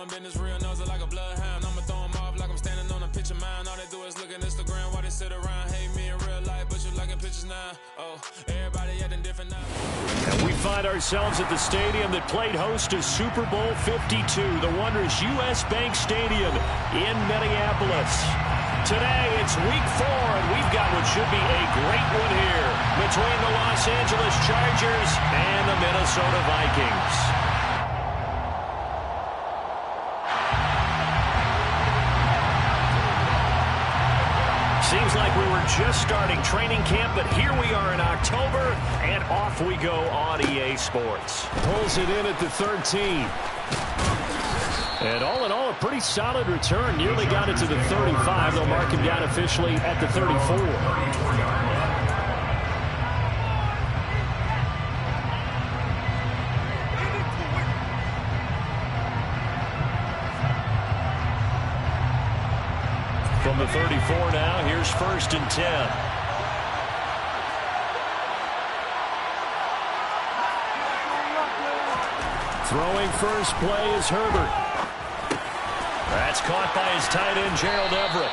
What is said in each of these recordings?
my business real, knows it like a bloodhound. I'ma throw them off like I'm standing on a picture mound. All they do is look at Instagram while they sit around. Hate me in real life, but you liking pictures now. Oh, everybody acting different now. And we find ourselves at the stadium that played host to Super Bowl 52, the wondrous U.S. Bank Stadium in Minneapolis. Today, it's week 4, and we've got what should be a great one here between the Los Angeles Chargers and the Minnesota Vikings. Seems like we were just starting training camp, but here we are in October, and off we go on EA Sports. Pulls it in at the 13. And all in all, a pretty solid return. Nearly got it to the 35. They'll mark him down officially at the 34. From the 34 now, here's 1st and 10. Throwing first play is Herbert. That's caught by his tight end, Gerald Everett.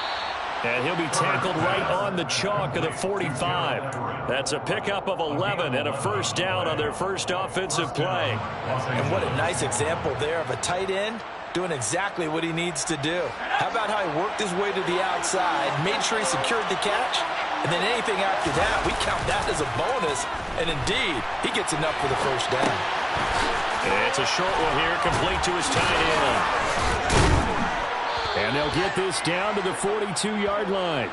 And he'll be tackled right on the chalk of the 45. That's a pickup of 11 and a first down on their first offensive play. And what a nice example there of a tight end doing exactly what he needs to do. How about how he worked his way to the outside, made sure he secured the catch, and then anything after that, we count that as a bonus. And indeed, he gets enough for the first down. It's a short one here, complete to his tight end. And they'll get this down to the 42-yard line.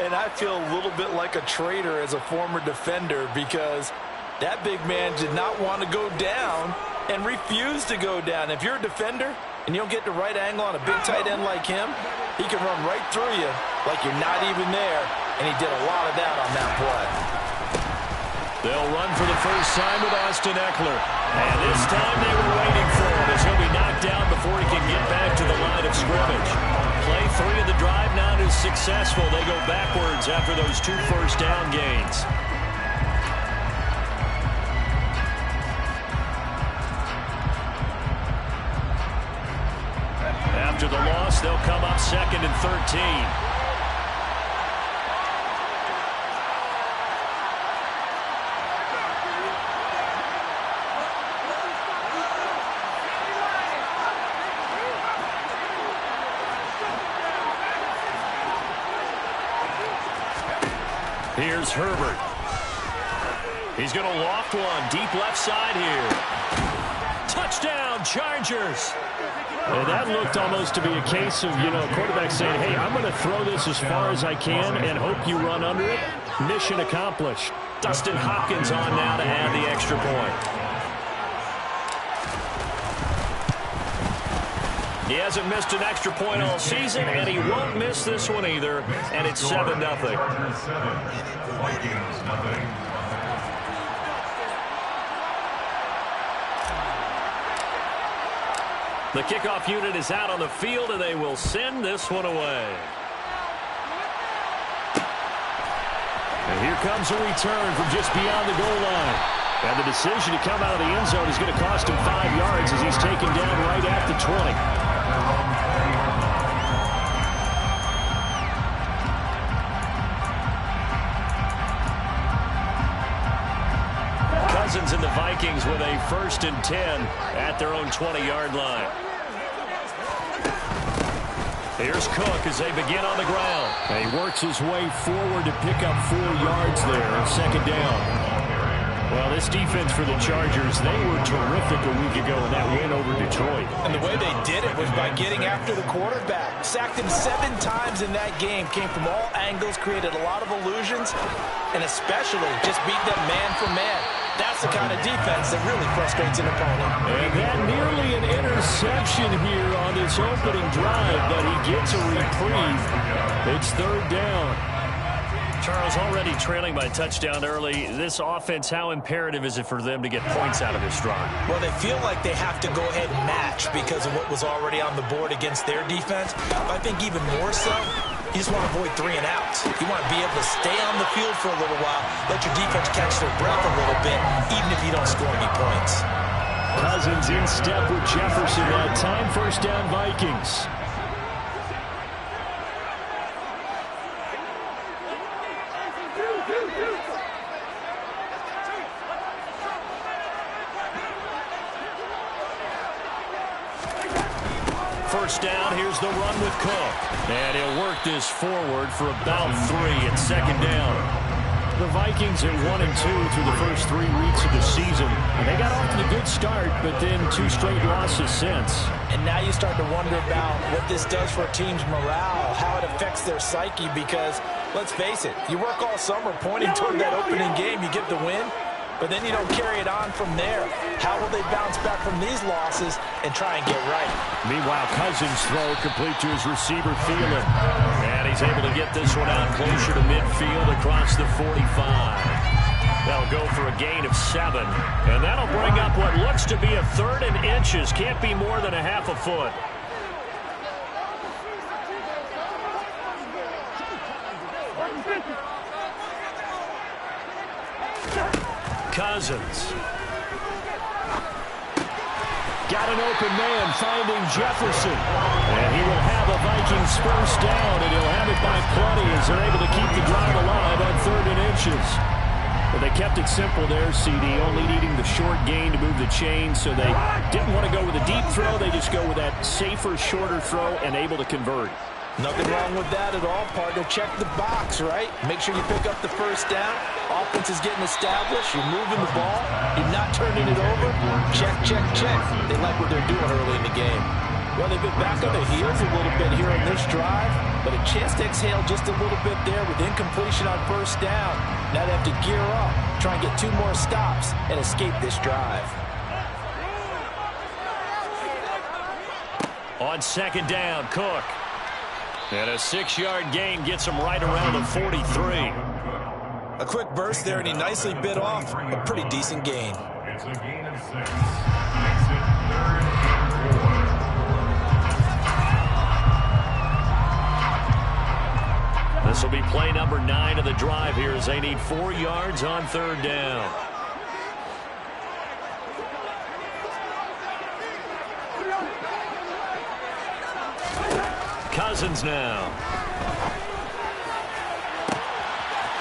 And I feel a little bit like a traitor as a former defender because that big man did not want to go down and refused to go down. If you're a defender and you don't get the right angle on a big tight end like him, he can run right through you like you're not even there. And he did a lot of that on that play. They'll run for the first time with Austin Eckler. And this time they were waiting for him as he'll be knocked down before he can get back to the line of scrimmage. Play 3 of the drive not as successful. They go backwards after those 2 first down gains. After the loss, they'll come up 2nd and 13. Here's Herbert. He's going to loft one deep left side here. Touchdown, Chargers. And that looked almost to be a case of, a quarterback saying, hey, I'm going to throw this as far as I can and hope you run under it. Mission accomplished. Dustin Hopkins on now to add the extra point. He hasn't missed an extra point all season, and he won't miss this one either, and it's 7-0. The kickoff unit is out on the field, and they will send this one away. And here comes a return from just beyond the goal line. And the decision to come out of the end zone is going to cost him 5 yards as he's taken down right at the 20. Cousins and the Vikings with a 1st and 10 at their own 20-yard line. Here's Cook as they begin on the ground. And he works his way forward to pick up 4 yards there, 2nd down. Well, this defense for the Chargers, they were terrific a week ago in that win over Detroit. And the way they did it was by getting after the quarterback. Sacked him 7 times in that game. Came from all angles, created a lot of illusions, and especially just beat them man for man. That's the kind of defense that really frustrates an opponent. And that nearly an interception here on this opening drive, but he gets a reprieve. It's 3rd down. Charles, already trailing by touchdown early. This offense, how imperative is it for them to get points out of this drive? Well, they feel like they have to go ahead and match because of what was already on the board against their defense. But I think even more so, you just want to avoid 3 and outs. You want to be able to stay on the field for a little while, let your defense catch their breath a little bit, even if you don't score any points. Cousins in step with Jefferson that time. First down, Vikings. First down, here's the run with Cook. And he'll work this forward for about 3 at second down. The Vikings are 1-2 through the first 3 weeks of the season. And they got off to a good start, but then 2 straight losses since. And now you start to wonder about what this does for a team's morale, how it affects their psyche, because, let's face it, you work all summer pointing toward that opening game, you get the win, but then you don't carry it on from there. How will they bounce back from these losses and try and get right? Meanwhile, Cousins' throw complete to his receiver, Thielen. And he's able to get this one out closer to midfield across the 45. They'll go for a gain of 7. And that'll bring up what looks to be a 3rd and inches. Can't be more than a half a foot. Cousins. Got an open man finding Jefferson. And he will have a Vikings first down, and he'll have it by plenty as they're able to keep the drive alive on 3rd and inches. But they kept it simple there, CD, only needing the short gain to move the chain, so they didn't want to go with a deep throw. They just go with that safer, shorter throw and able to convert. Nothing wrong with that at all, partner. Check the box, right? Make sure you pick up the first down. Offense is getting established. You're moving the ball. You're not turning it over. Check, check, check. They like what they're doing early in the game. Well, they've been back on their heels a little bit here on this drive, but a chance to exhale just a little bit there with incompletion on first down. Now they have to gear up, try and get 2 more stops, and escape this drive. On second down, Cook. And a 6-yard gain gets him right around the 43. A quick burst there, and he nicely bit off a pretty decent gain. It's a gain of 6. Makes it 3rd and 4. This will be play number 9 of the drive here as they need 4 yards on 3rd down. Cousins now.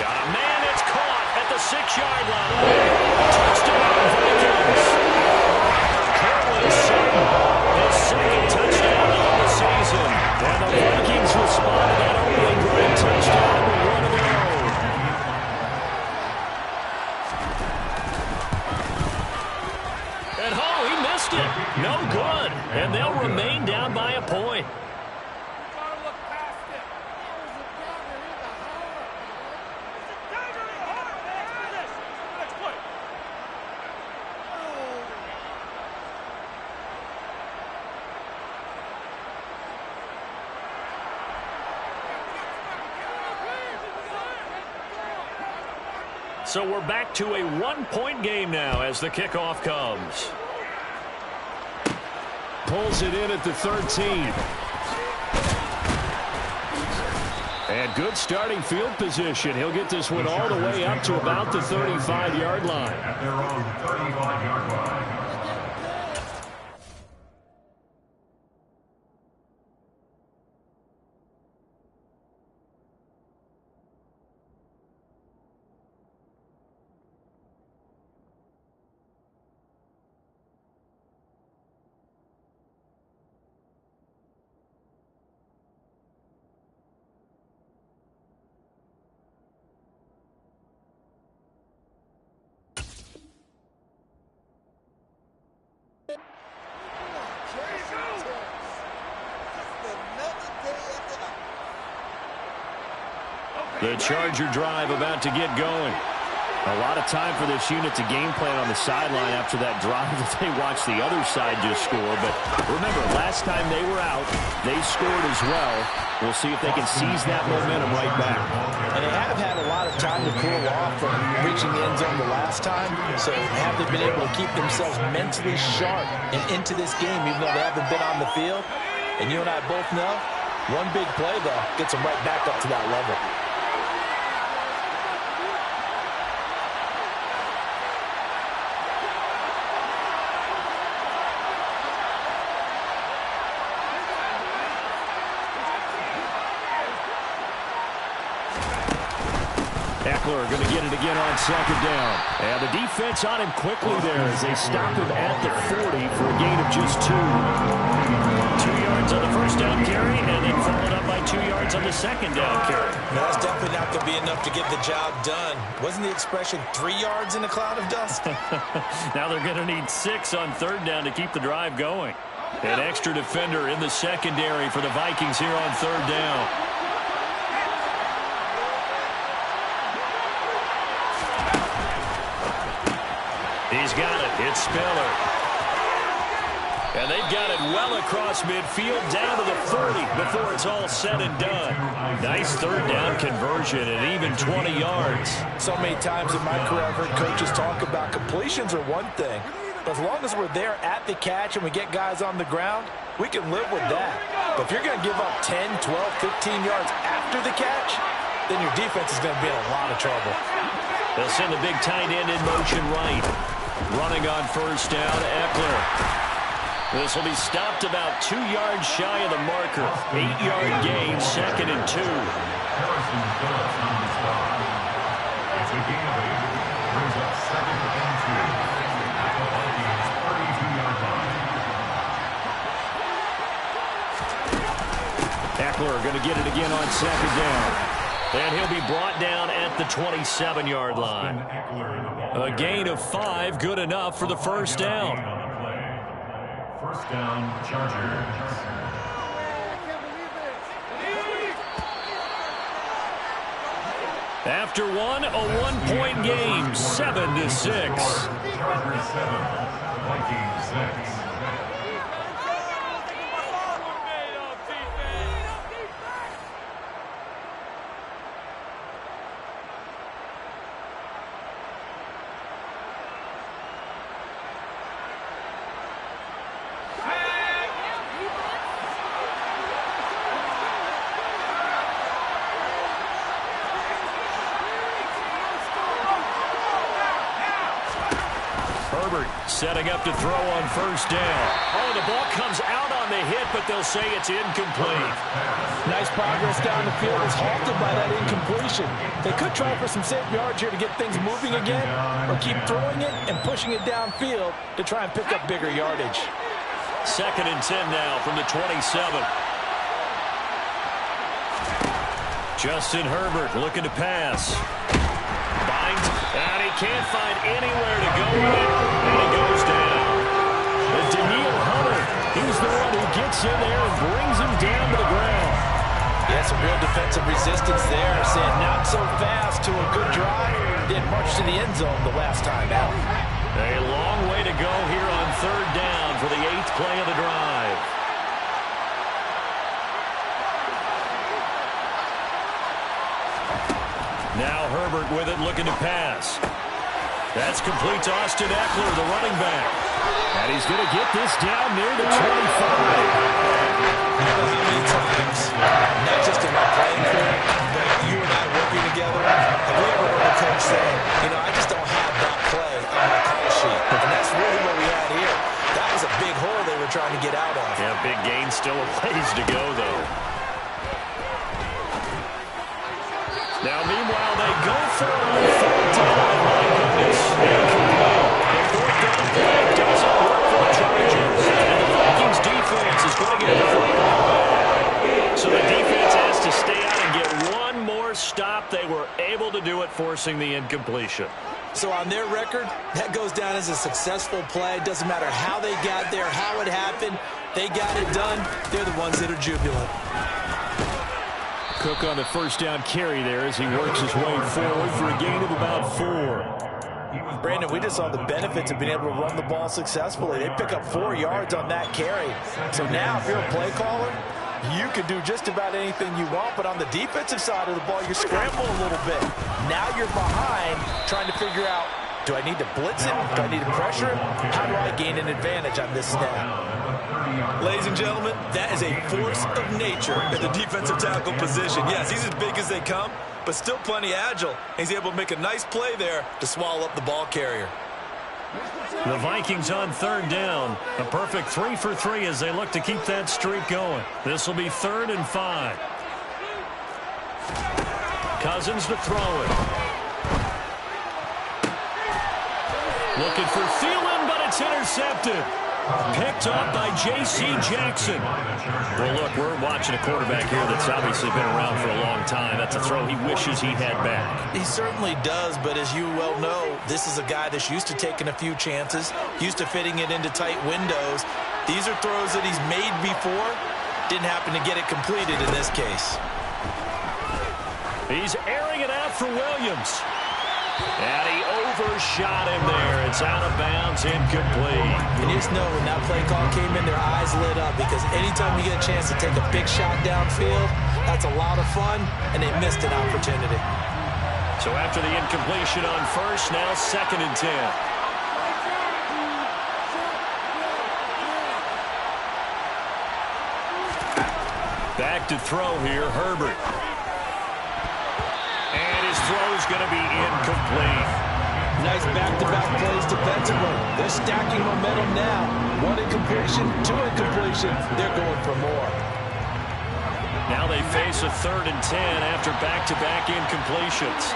Got a man that's caught at the 6-yard line. Touchdown, Vikings. Currently his 2nd touchdown of the season. And the Vikings respond to that opening drive touchdown with 1 of their own. And he missed it. No good. And they'll remain down by a point. So we're back to a 1-point game now as the kickoff comes. Pulls it in at the 13. And good starting field position. He'll get this one all the way up to about the 35-yard line. At their own 35-yard line. The Charger drive about to get going. A lot of time for this unit to game plan on the sideline after that drive that they watched the other side just score. But remember, last time they were out, they scored as well. We'll see if they can seize that momentum right back. And they have had a lot of time to cool off from reaching the end zone the last time. So have they been able to keep themselves mentally sharp and into this game, even though they haven't been on the field? And you and I both know, one big play, though, gets them right back up to that level. Eckler going to get it again on second down. And the defense on him quickly there as they stop him at the 40 for a gain of just 2. 2 yards on the first down carry, and then followed up by 2 yards on the second down carry. No, that's definitely not going to be enough to get the job done. Wasn't the expression 3 yards in a cloud of dust? Now they're going to need 6 on third down to keep the drive going. An extra defender in the secondary for the Vikings here on third down. He's got it. It's Spiller. And they've got it well across midfield down to the 30 before it's all said and done. Nice third down conversion and even 20 yards. So many times in my career I've heard coaches talk about completions are one thing. But as long as we're there at the catch and we get guys on the ground, we can live with that. But if you're going to give up 10, 12, 15 yards after the catch, then your defense is going to be in a lot of trouble. They'll send the big tight end in motion right. Running on first down, Eckler. This will be stopped about 2 yards shy of the marker. 8-yard gain, 2nd and 2. Harrison Phillips on the spot. It's a gain of 8. Brings up 2nd and 2. At the Vikings 32-yard line. Eckler going to get it again on second down. And he'll be brought down at the 27-yard line. A gain of 5, good enough for the first down. First down, Chargers. After one, a one-point game, 7-6. Chargers 7, Vikings 6. Setting up to throw on first down. Oh, the ball comes out on the hit, but they'll say it's incomplete. Nice progress down the field is halted by that incompletion. They could try for some safe yards here to get things moving again, or keep throwing it and pushing it downfield to try and pick up bigger yardage. 2nd and 10 now from the 27. Justin Herbert looking to pass. Binds, and he can't find anywhere to go with it, and he goes down. Daniil Hunter, he's the one who gets in there and brings him down to the ground. Yeah, some real defensive resistance there, saying not so fast to a good drive. Didn't march to the end zone the last time out. A long way to go here on third down for the 8th play of the drive. Now Herbert with it, looking to pass. That's complete to Austin Eckler, the running back. And he's going to get this down near the 25. How many times, not just in my playing career, but you and I working together, have we ever heard a coach say, you know, I just don't have that play on my call sheet. And that's really what we had here. That was a big hole they were trying to get out of. Yeah, big gain, still a ways to go, though. Now, meanwhile, they go for it on third down. My goodness. Incomplete. The fourth down play doesn't work for the Chargers. And the Vikings defense is going to get the football back. So the defense has to stay out and get one more stop. They were able to do it, forcing the incompletion. So on their record, that goes down as a successful play. Doesn't matter how they got there, how it happened. They got it done. They're the ones that are jubilant. Cook on the first down carry there as he works his way forward for a gain of about 4. Brandon, we just saw the benefits of being able to run the ball successfully. They pick up 4 yards on that carry. So now if you're a play caller, you can do just about anything you want, but on the defensive side of the ball, you scramble a little bit. Now you're behind trying to figure out, do I need to blitz him? Do I need to pressure him? How do I gain an advantage on this snap? Ladies and gentlemen, that is a force of nature at the defensive tackle position. Yes, he's as big as they come, but still plenty agile. He's able to make a nice play there to swallow up the ball carrier. The Vikings on third down. A perfect 3 for 3 as they look to keep that streak going. This will be 3rd and 5. Cousins to throw it. Looking for Thielen, but it's intercepted. Picked up by J.C. Jackson. Well, look, we're watching a quarterback here that's obviously been around for a long time. That's a throw he wishes he had back. He certainly does, but as you well know, this is a guy that's used to taking a few chances, used to fitting it into tight windows. These are throws that he's made before. Didn't happen to get it completed in this case. He's airing it out for Williams. And he overshot him there. It's out of bounds, incomplete. And you just know when that play call came in, their eyes lit up because anytime you get a chance to take a big shot downfield, that's a lot of fun, and they missed an opportunity. So after the incompletion on first, now 2nd and 10. Back to throw here, Herbert. And his throw's going to be incomplete. Nice back-to-back plays defensively. They're stacking momentum now. 1 incompletion, 2 incompletion. They're going for more. Now they face a 3rd and 10 after back-to-back incompletions.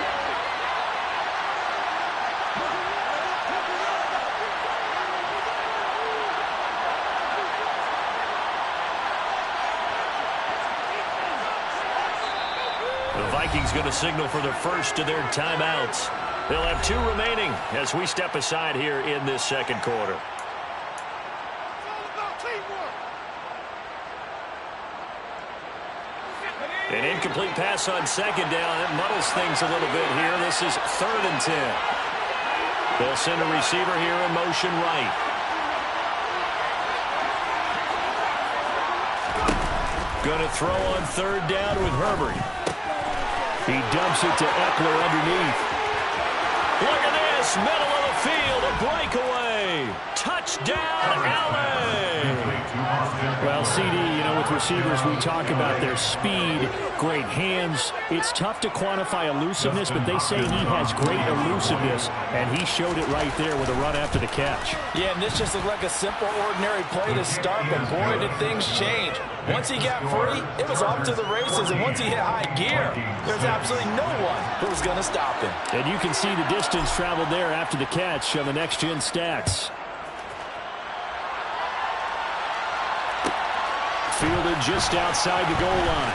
The Vikings going to signal for the first of their timeouts. They'll have 2 remaining as we step aside here in this 2nd quarter. An incomplete pass on 2nd down. It muddles things a little bit here. This is 3rd and 10. They'll send a receiver here in motion right. Going to throw on 3rd down with Herbert. He dumps it to Eckler underneath. Look at this, middle of the field, a breakaway. Touchdown, LA. Well, CD, you know, with receivers, we talk about their speed, great hands. It's tough to quantify elusiveness, but they say he has great elusiveness, and he showed it right there with a run after the catch. Yeah, and this just looked like a simple, ordinary play to start, but boy, did things change. Once he got free, it was off to the races, and once he hit high gear, there's absolutely no one who was going to stop him. And you can see the distance traveled there after the catch on the next-gen stats. Fielded just outside the goal line.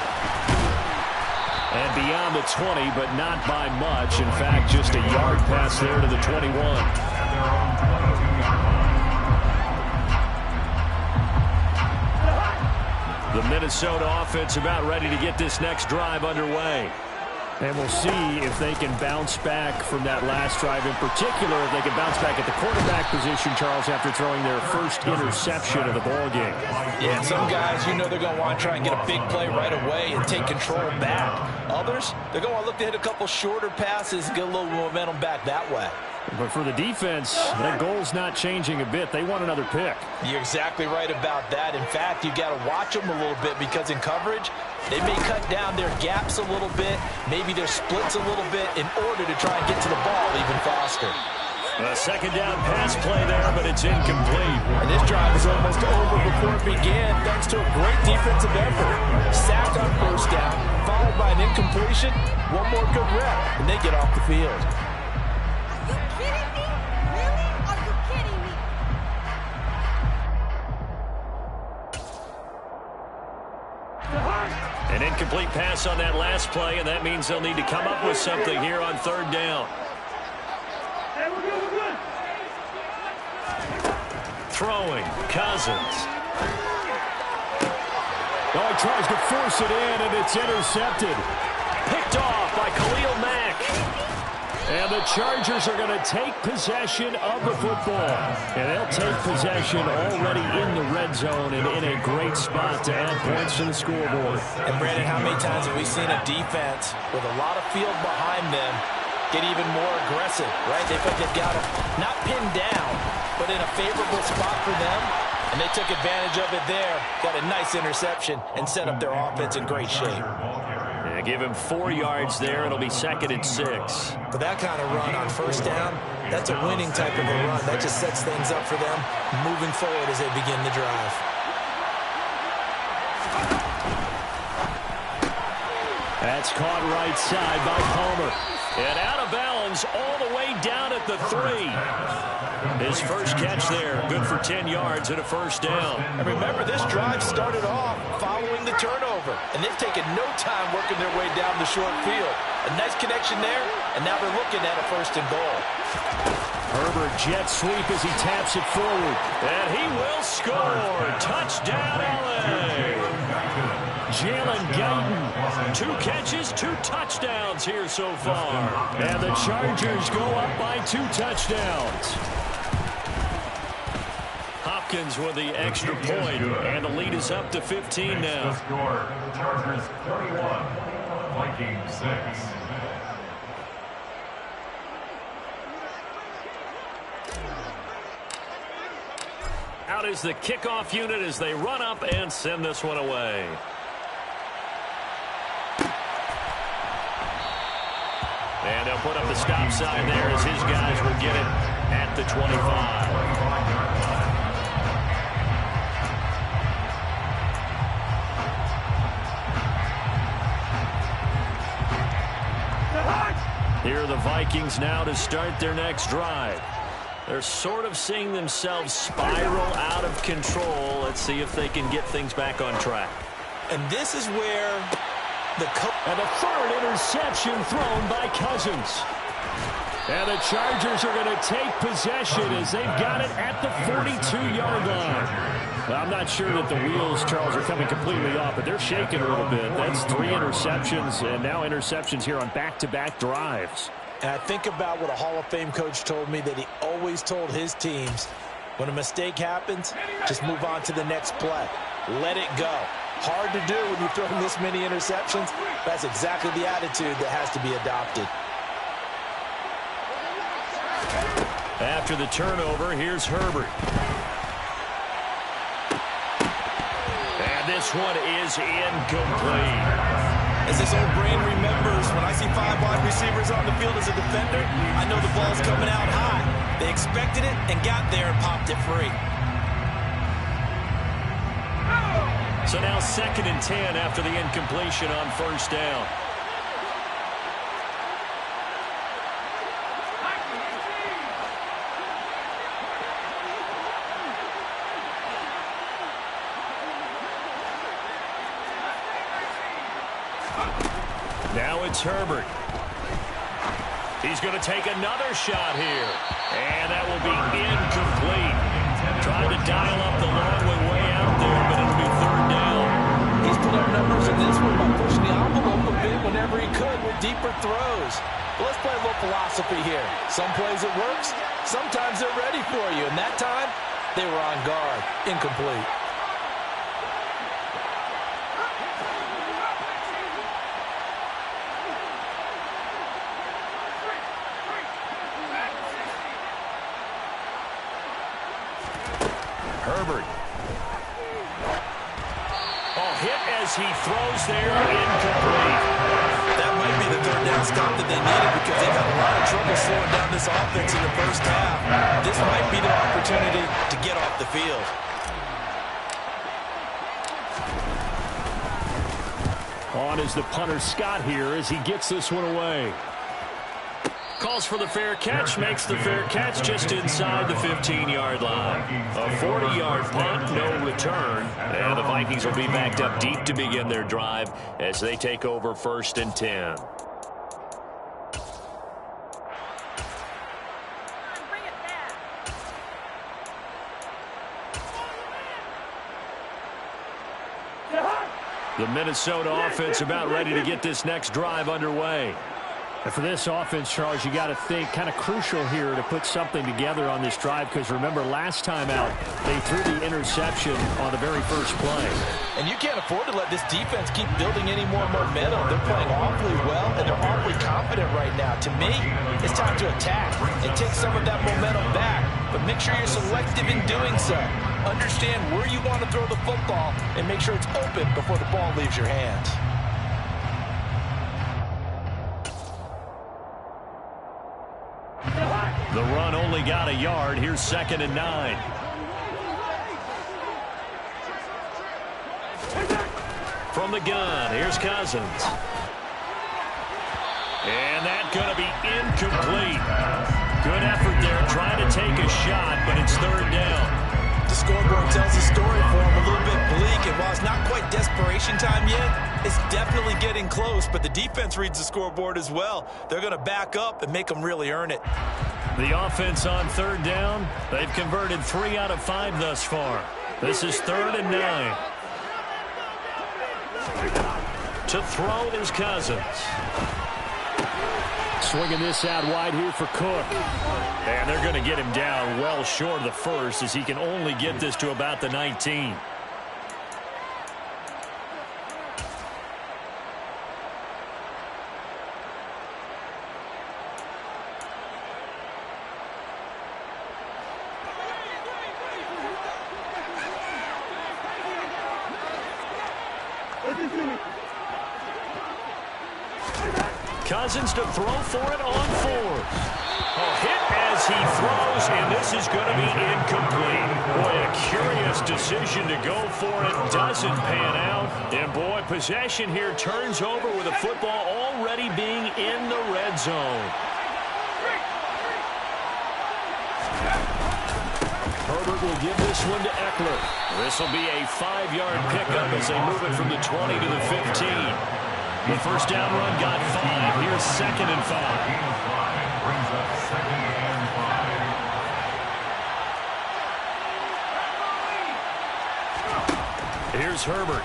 And beyond the 20, but not by much. In fact, just a yard pass there to the 21. The Minnesota offense about ready to get this next drive underway. And we'll see if they can bounce back from that last drive. In particular, if they can bounce back at the quarterback position, Charles, after throwing their first interception of the ballgame. Yeah, some guys, you know they're going to want to try and get a big play right away and take control back. Others, they're going to look to hit a couple shorter passes and get a little momentum back that way. But for the defense, that goal's not changing a bit. They want another pick. You're exactly right about that. In fact, you got to watch them a little bit because in coverage, they may cut down their gaps a little bit, maybe their splits a little bit in order to try and get to the ball even faster. A 2nd down pass play there, but it's incomplete. And this drive is almost over before it began thanks to a great defensive effort. Sack on 1st down, followed by an incompletion, one more good rep, and they get off the field. An incomplete pass on that last play, and that means they'll need to come up with something here on 3rd down. Throwing, Cousins. Oh, he tries to force it in, and it's intercepted. Picked off by Khalil Mack. And the Chargers are going to take possession of the football. And they'll take possession already in the red zone and in a great spot to add points to the scoreboard. And, Brandon, how many times have we seen a defense with a lot of field behind them get even more aggressive, right? They feel like they've got them not pinned down, but in a favorable spot for them. And they took advantage of it there, got a nice interception, and set up their offense in great shape. Yeah, give him 4 yards there. It'll be 2nd and 6. For that kind of run on 1st down, that's a winning type of a run. That just sets things up for them moving forward as they begin the drive. That's caught right side by Palmer. And out of bounds is all the way down at the 3. His first catch there, good for 10 yards and a first down. And remember, this drive started off following the turnover, and they've taken no time working their way down the short field. A nice connection there, and now they're looking at a first and goal. Herbert jet sweep as he taps it forward. And he will score. Touchdown, LA. Jalen Guyton, 2 catches, 2 touchdowns here so far. And the Chargers go up by 2 touchdowns. Hopkins with the extra point, and the lead is up to 15 now. Score, Chargers 31, Vikings 6. Out is the kickoff unit as they run up and send this one away. And they'll put up the stop sign there as his guys will get it at the 25. Here are the Vikings now to start their next drive. They're sort of seeing themselves spiral out of control. Let's see if they can get things back on track. And this is where the 3rd interception thrown by Cousins. And the Chargers are going to take possession as they've got it at the 42-yard line. Well, I'm not sure that the wheels, Charles, are coming completely off, but they're shaking a little bit. That's 3 interceptions, and now interceptions here on back-to-back drives. And I think about what a Hall of Fame coach told me that he always told his teams, when a mistake happens, just move on to the next play. Let it go. Hard to do when you're throwing this many interceptions. That's exactly the attitude that has to be adopted. After the turnover, here's Herbert. And this one is incomplete. As this old brain remembers, when I see 5 wide receivers on the field as a defender, I know the ball's coming out high. They expected it and got there and popped it free. So now 2nd and 10 after the incompletion on first down. Now it's Herbert. He's going to take another shot here. And that will be incomplete. Trying to dial up the long way out there, but it'll be 3rd down. He's put up numbers in this one by pushing the envelope a bit whenever he could with deeper throws. But let's play a little philosophy here. Some plays it works. Sometimes they're ready for you. And that time, they were on guard. Incomplete. Herbert. Hit as he throws there, incomplete. That might be the 3rd down stop that they needed because they've had a lot of trouble slowing down this offense in the first half. This might be their opportunity to get off the field. On is the punter Scott here as he gets this one away. Calls for the fair catch, makes the fair catch just inside the 15-yard line. A 40-yard punt, no return. And the Vikings will be backed up deep to begin their drive as they take over 1st and 10. The Minnesota offense about ready to get this next drive underway. And for this offense, Charles, you got to think kind of crucial here to put something together on this drive because remember last time out they threw the interception on the very first play. And you can't afford to let this defense keep building any more momentum. They're playing awfully well and they're awfully confident right now. To me, it's time to attack and take some of that momentum back. But make sure you're selective in doing so. Understand where you want to throw the football and make sure it's open before the ball leaves your hands. The run only got a yard. Here's 2nd and 9. From the gun, here's Cousins. And that's going to be incomplete. Good effort there, trying to take a shot, but it's third down. The scoreboard tells the story for him, a little bit bleak, and while it's not quite desperation time yet, it's definitely getting close, but the defense reads the scoreboard as well. They're going to back up and make them really earn it. The offense on third down, they've converted 3 out of 5 thus far. This is 3rd and 9. To throw is Cousins. Swinging this out wide here for Cook. And they're going to get him down well short of the first as he can only get this to about the 19. Cousins to throw for it on 4th. Hit as he throws, and this is going to be incomplete. Boy, a curious decision to go for it. Doesn't pan out. And, boy, possession here turns over with the football already being in the red zone. Herbert will give this one to Eckler. This will be a 5-yard pickup as they move it from the 20 to the 15. The first down run got 5. Here's 2nd and 5. Brings up 2nd and 5. Here's Herbert.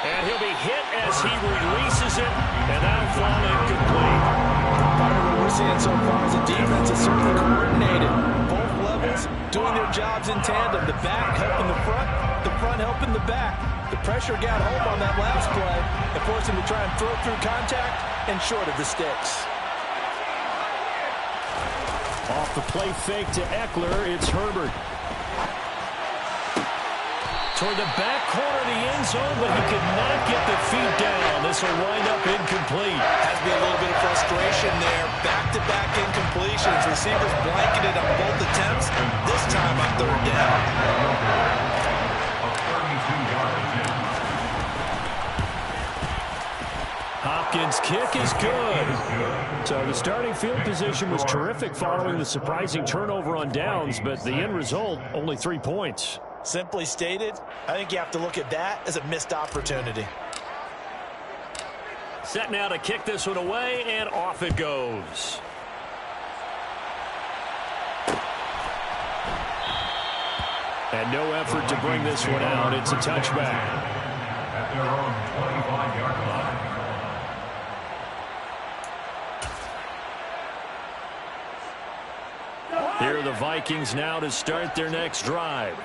And he'll be hit as he releases it, and that'll fall incomplete. Part of what we're seeing so far is the defense is certainly coordinated. Both levels doing their jobs in tandem. The back helping the front helping the back. The pressure got home on that last play and forced him to try and throw through contact and short of the sticks. Off the play fake to Eckler, it's Herbert. Toward the back corner of the end zone, but he could not get the feet down. This will wind up incomplete. Has to be a little bit of frustration there. Back-to-back incompletions. Receivers blanketed on both attempts. This time on 3rd down. Hopkins' kick is good. So the starting field position was terrific following the surprising turnover on downs, but the end result, only 3 points. Simply stated, I think you have to look at that as a missed opportunity. Set now to kick this one away, and off it goes. And no effort to bring this one out. It's a touchback. At their own 25-yard line. Here are the Vikings now to start their next drive.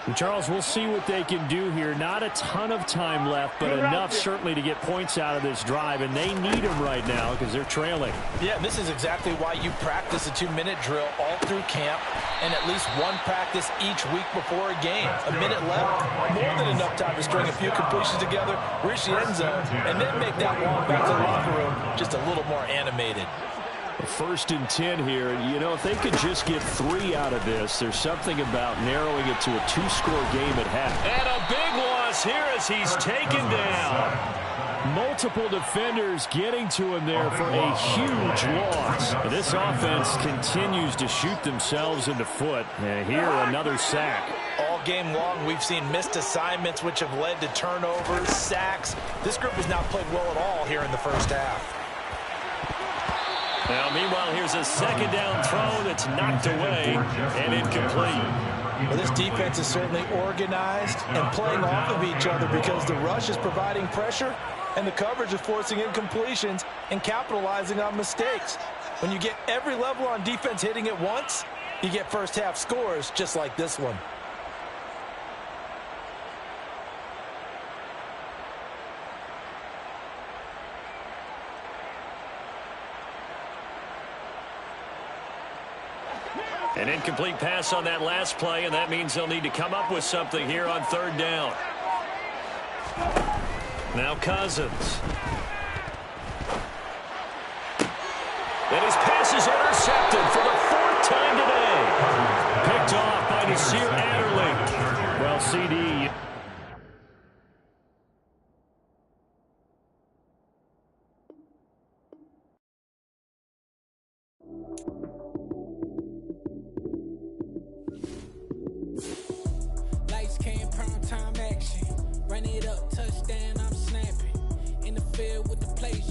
And Charles, we'll see what they can do here. Not a ton of time left, but enough certainly to get points out of this drive, and they need them right now because they're trailing. Yeah, this is exactly why you practice a 2-minute drill all through camp and at least one practice each week before a game. A minute left, more than enough time to string a few completions together, reach the end zone, and then make that walk back to the locker room just a little more animated. 1st and 10 here. You know, if they could just get 3 out of this, there's something about narrowing it to a 2-score game at half. And a big loss here as he's taken down. Multiple defenders getting to him there for a huge loss. This offense continues to shoot themselves in the foot. And here, another sack. All game long, we've seen missed assignments, which have led to turnovers, sacks. This group has not played well at all here in the first half. Now, meanwhile, here's a 2nd down throw that's knocked away and incomplete. Well, this defense is certainly organized and playing off of each other because the rush is providing pressure and the coverage is forcing incompletions and capitalizing on mistakes. When you get every level on defense hitting at once, you get first half scores just like this one. An incomplete pass on that last play, and that means they'll need to come up with something here on 3rd down. Now Cousins. And his pass is intercepted for the 4th time today. Picked off by Nasir Adderley. Well, CD... field with the place.